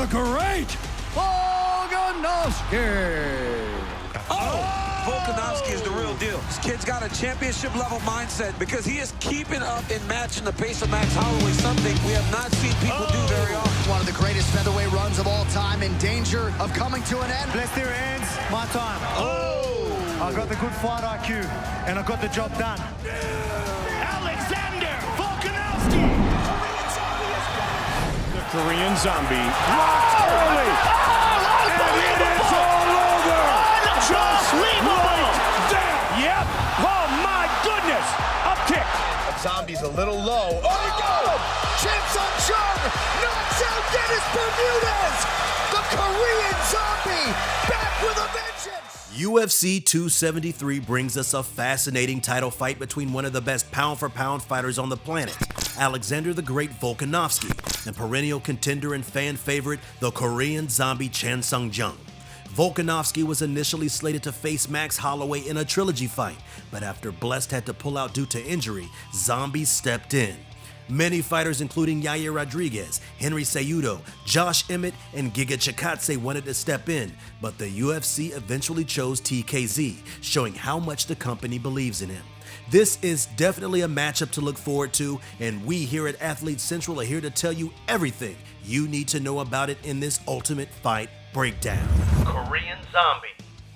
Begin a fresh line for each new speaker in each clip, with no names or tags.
the great Volkanovski.
Volkanovski is the real deal. This kid's got a championship-level mindset because he is keeping up and matching the pace of Max Holloway, something we have not seen people do very often.
One of the greatest featherweight runs of all time, in danger of coming to an end.
Bless their hands, my time. I got the good fight IQ, and I got the job done.
Alexander Volkanovski!
The Korean Zombie blocked early, and it is all over. Just right down. Yep. Oh my goodness. Up kick.
Zombie's a little low. Oh, he got him!
Chang Sung Jung knocks out Dennis Bermudez. The Korean Zombie back with a vengeance.
UFC 273 brings us a fascinating title fight between one of the best pound-for-pound fighters on the planet, Alexander the Great Volkanovski, and perennial contender and fan favorite, the Korean Zombie Chang Sung Jung. Volkanovski was initially slated to face Max Holloway in a trilogy fight, but after Blessed had to pull out due to injury, Zombie stepped in. Many fighters including Yair Rodriguez, Henry Cejudo, Josh Emmett, and Giga Chikadze wanted to step in, but the UFC eventually chose TKZ, showing how much the company believes in him. This is definitely a matchup to look forward to, and we here at Athlete Central are here to tell you everything you need to know about it in this Ultimate Fight Breakdown.
Korean Zombie.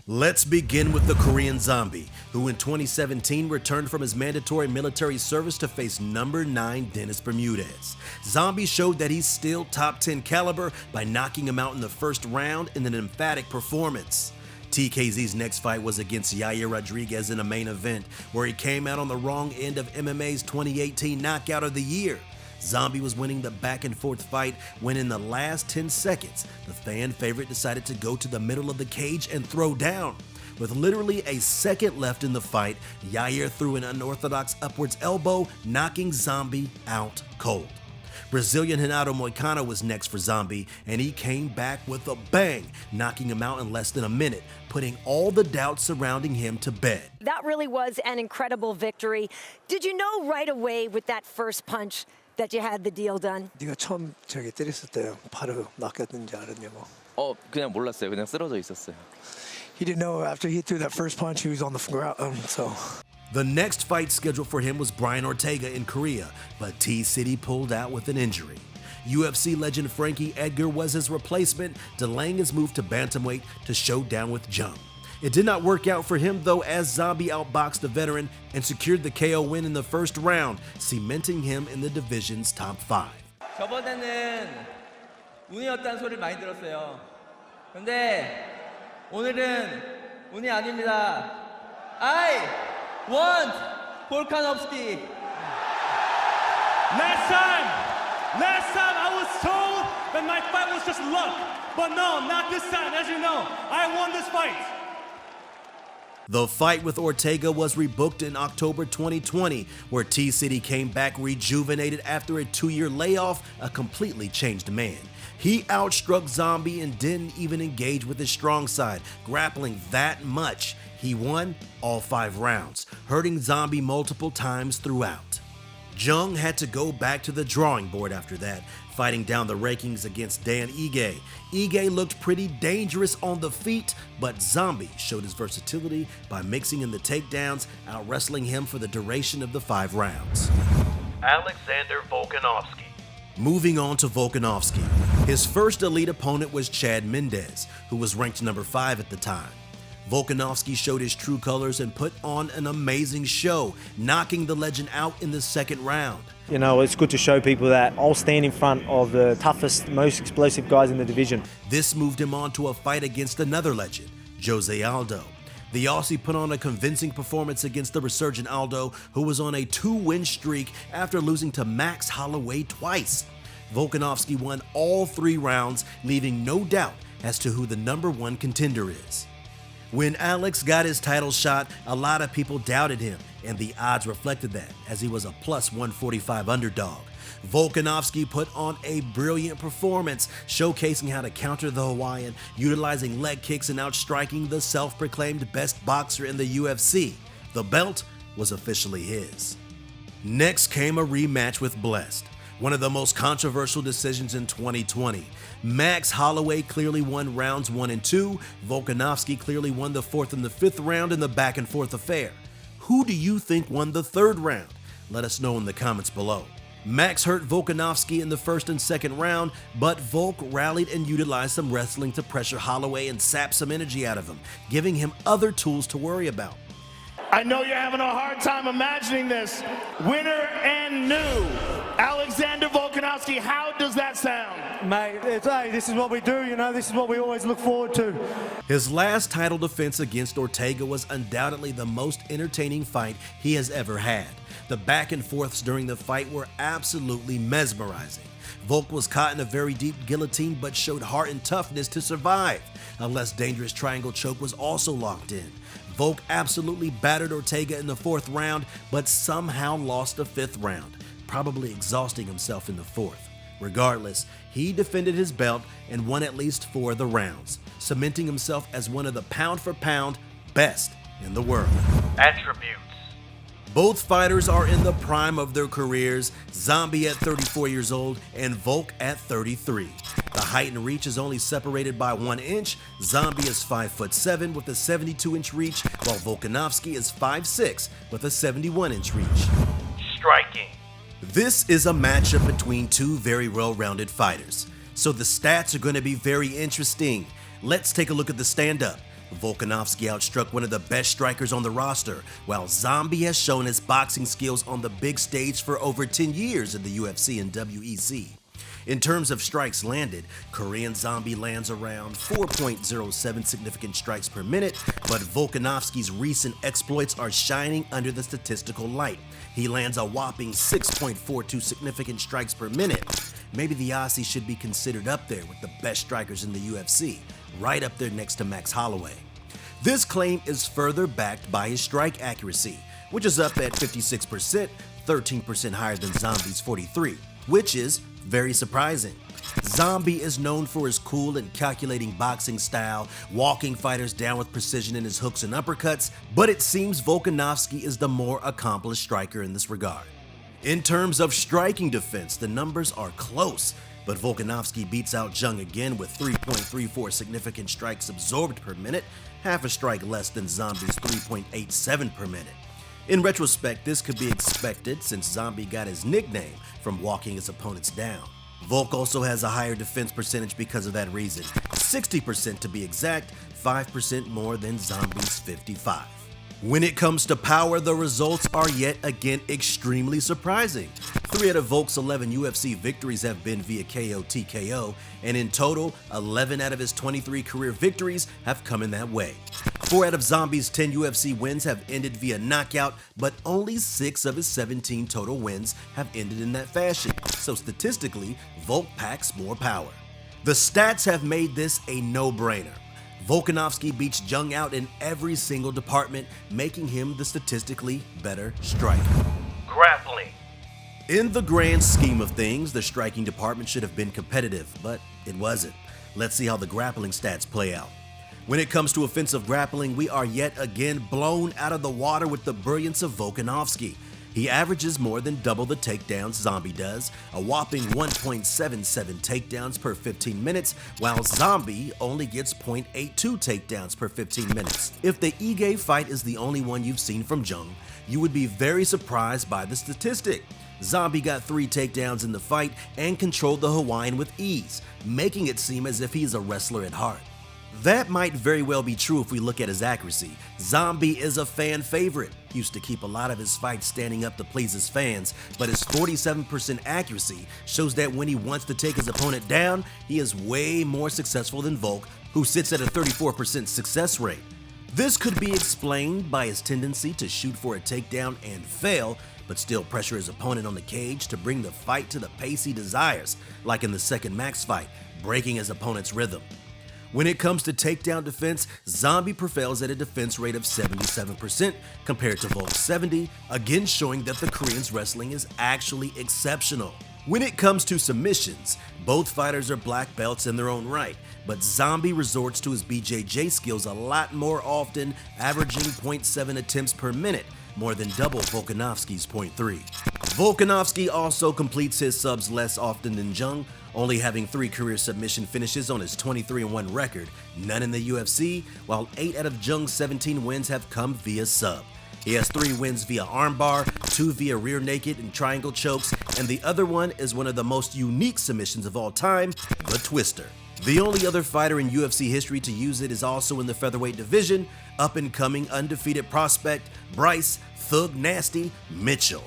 Let's begin with the Korean Zombie, who in 2017 returned from his mandatory military service to face number 9 Dennis Bermudez. Zombie showed that he's still top 10 caliber by knocking him out in the first round in an emphatic performance. TKZ's next fight was against Yair Rodriguez in a main event, where he came out on the wrong end of MMA's 2018 Knockout of the Year. Zombie was winning the back-and-forth fight when in the last 10 seconds, the fan favorite decided to go to the middle of the cage and throw down. With literally a second left in the fight, Yair threw an unorthodox upwards elbow, knocking Zombie out cold. Brazilian Renato Moicano was next for Zombie, and he came back with a bang, knocking him out in less than a minute, putting all the doubts surrounding him to bed.
That really was an incredible victory. Did you know right away with that first punch that you had the deal done?
네가 처음 저기 때렸을 때 바로 낚였는지 알았냐고.
그냥 몰랐어요. 그냥 쓰러져 있었어요.
He didn't know after he threw that first punch he was on the ground.
The next fight scheduled for him was Brian Ortega in Korea, but T-City pulled out with an injury. UFC legend Frankie Edgar was his replacement, delaying his move to bantamweight to show down with Jung. It did not work out for him though, as Zombie outboxed the veteran and secured the KO win in the first round, cementing him in the division's top 5.
저번에는 운이었다는 소리를 많이 들었어요. 근데 오늘은 운이 아닙니다. I want Volkanovski.
Last time I was told that my fight was just luck, but no, not this time. As you know, I won this fight.
The fight with Ortega was rebooked in October 2020, where T-City came back rejuvenated after a 2-year layoff, a completely changed man. He outstruck Zombie and didn't even engage with his strong side, grappling that much. He won all 5 rounds, hurting Zombie multiple times throughout. Jung had to go back to the drawing board after that, fighting down the rankings against Dan Ige. Ige looked pretty dangerous on the feet, but Zombie showed his versatility by mixing in the takedowns, out-wrestling him for the duration of the 5 rounds.
Alexander Volkanovski.
Moving on to Volkanovski. His first elite opponent was Chad Mendes, who was ranked number 5 at the time. Volkanovski showed his true colors and put on an amazing show, knocking the legend out in the second round.
You know, it's good to show people that I'll stand in front of the toughest, most explosive guys in the division.
This moved him on to a fight against another legend, Jose Aldo. The Aussie put on a convincing performance against the resurgent Aldo, who was on a 2-win streak after losing to Max Holloway twice. Volkanovski won all 3 rounds, leaving no doubt as to who the number 1 contender is. When Alex got his title shot, a lot of people doubted him, and the odds reflected that, as he was a plus 145 underdog. Volkanovski put on a brilliant performance, showcasing how to counter the Hawaiian, utilizing leg kicks and outstriking the self-proclaimed best boxer in the UFC. The belt was officially his. Next came a rematch with Blessed. One of the most controversial decisions in 2020. Max Holloway clearly won rounds 1 and 2. Volkanovski clearly won the 4th and the 5th round in the back and forth affair. Who do you think won the 3rd round? Let us know in the comments below. Max hurt Volkanovski in the 1st and 2nd round, but Volk rallied and utilized some wrestling to pressure Holloway and sap some energy out of him, giving him other tools to worry about.
I know you're having a hard time imagining this. Winner and new, Alexander Volkanovski. How does that sound?
Mate, hey, this is what we do, you know, this is what we always look forward to.
His last title defense against Ortega was undoubtedly the most entertaining fight he has ever had. The back and forths during the fight were absolutely mesmerizing. Volk was caught in a very deep guillotine but showed heart and toughness to survive. A less dangerous triangle choke was also locked in. Volk absolutely battered Ortega in the 4th round, but somehow lost the 5th round, probably exhausting himself in the 4th. Regardless, he defended his belt and won at least 4 of the rounds, cementing himself as one of the pound-for-pound best in the world.
Attributes.
Both fighters are in the prime of their careers, Zombie at 34 years old and Volk at 33. The height and reach is only separated by 1 inch. Zombie is 5'7" with a 72-inch reach, while Volkanovski is 5'6" with a 71-inch reach.
Striking.
This is a matchup between two very well-rounded fighters, so the stats are going to be very interesting. Let's take a look at the stand-up. Volkanovski outstruck one of the best strikers on the roster, while Zombie has shown his boxing skills on the big stage for over 10 years in the UFC and WEC. In terms of strikes landed, Korean Zombie lands around 4.07 significant strikes per minute, but Volkanovski's recent exploits are shining under the statistical light. He lands a whopping 6.42 significant strikes per minute. Maybe the Aussie should be considered up there with the best strikers in the UFC, right up there next to Max Holloway. This claim is further backed by his strike accuracy, which is up at 56%, 13% higher than Zombie's 43%, which is very surprising. Zombie is known for his cool and calculating boxing style, walking fighters down with precision in his hooks and uppercuts, but it seems Volkanovski is the more accomplished striker in this regard. In terms of striking defense, the numbers are close, but Volkanovski beats out Jung again with 3.34 significant strikes absorbed per minute, half a strike less than Zombie's 3.87 per minute. In retrospect, this could be expected since Zombie got his nickname from walking his opponents down. Volk also has a higher defense percentage because of that reason, 60% to be exact, 5% more than Zombie's 55%. When it comes to power, the results are yet again extremely surprising. 3 out of Volk's 11 UFC victories have been via KO/TKO, and in total, 11 out of his 23 career victories have come in that way. 4 out of Zombie's 10 UFC wins have ended via knockout, but only 6 of his 17 total wins have ended in that fashion, so statistically, Volk packs more power. The stats have made this a no-brainer. Volkanovski beats Jung out in every single department, making him the statistically better striker.
Grappling.
In the grand scheme of things, the striking department should have been competitive, but it wasn't. Let's see how the grappling stats play out. When it comes to offensive grappling, we are yet again blown out of the water with the brilliance of Volkanovski. He averages more than double the takedowns Zombie does, a whopping 1.77 takedowns per 15 minutes, while Zombie only gets 0.82 takedowns per 15 minutes. If the Ige fight is the only one you've seen from Jung, you would be very surprised by the statistic. Zombie got 3 takedowns in the fight and controlled the Hawaiian with ease, making it seem as if he's a wrestler at heart. That might very well be true if we look at his accuracy. Zombie is a fan favorite. Used to keep a lot of his fights standing up to please his fans, but his 47% accuracy shows that when he wants to take his opponent down, he is way more successful than Volk, who sits at a 34% success rate. This could be explained by his tendency to shoot for a takedown and fail, but still pressure his opponent on the cage to bring the fight to the pace he desires, like in the second Max fight, breaking his opponent's rhythm. When it comes to takedown defense, Zombie prevails at a defense rate of 77% compared to Volk's 70%, again showing that the Korean's wrestling is actually exceptional. When it comes to submissions, both fighters are black belts in their own right, but Zombie resorts to his BJJ skills a lot more often, averaging 0.7 attempts per minute, more than double Volkanovski's 0.3. Volkanovski also completes his subs less often than Jung, only having 3 career submission finishes on his 23-1 record, none in the UFC, while 8 out of Jung's 17 wins have come via sub. He has 3 wins via armbar, 2 via rear naked and triangle chokes, and the other one is one of the most unique submissions of all time, the Twister. The only other fighter in UFC history to use it is also in the featherweight division, up-and-coming undefeated prospect Bryce Thug Nasty Mitchell.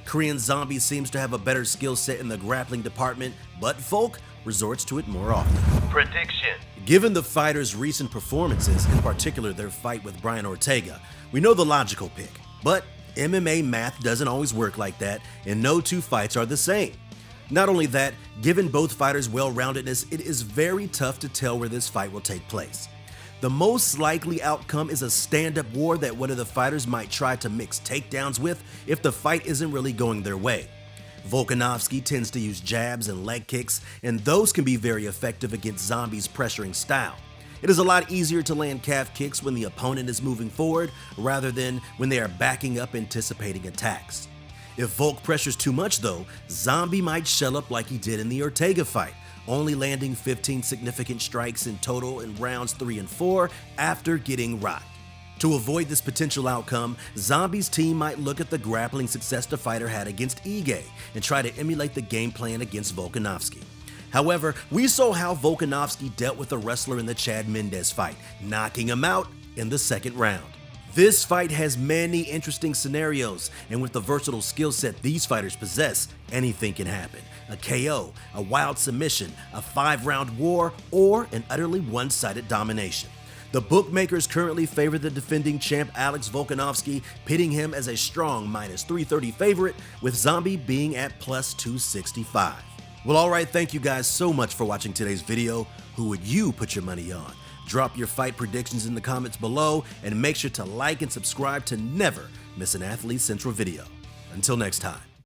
Korean Zombie seems to have a better skill set in the grappling department, but Volk resorts to it more often.
Prediction.
Given the fighter's recent performances, in particular their fight with Brian Ortega, we know the logical pick. But MMA math doesn't always work like that, and no 2 fights are the same. Not only that, given both fighters' well-roundedness, it is very tough to tell where this fight will take place. The most likely outcome is a stand-up war that one of the fighters might try to mix takedowns with if the fight isn't really going their way. Volkanovski tends to use jabs and leg kicks, and those can be very effective against Zombie's pressuring style. It is a lot easier to land calf kicks when the opponent is moving forward rather than when they are backing up anticipating attacks. If Volk pressures too much though, Zombie might shell up like he did in the Ortega fight, only landing 15 significant strikes in total in rounds 3 and 4 after getting rocked. To avoid this potential outcome, Zombie's team might look at the grappling success the fighter had against Ige and try to emulate the game plan against Volkanovski. However, we saw how Volkanovski dealt with the wrestler in the Chad Mendes fight, knocking him out in the 2nd round. This fight has many interesting scenarios, and with the versatile skill set these fighters possess, anything can happen. A KO, a wild submission, a 5-round war, or an utterly one-sided domination. The bookmakers currently favor the defending champ Alex Volkanovski, pitting him as a strong -330 favorite, with Zombie being at +265. Well, alright, thank you guys so much for watching today's video. Who would you put your money on? Drop your fight predictions in the comments below, and make sure to like and subscribe to never miss an Athlete Central video. Until next time.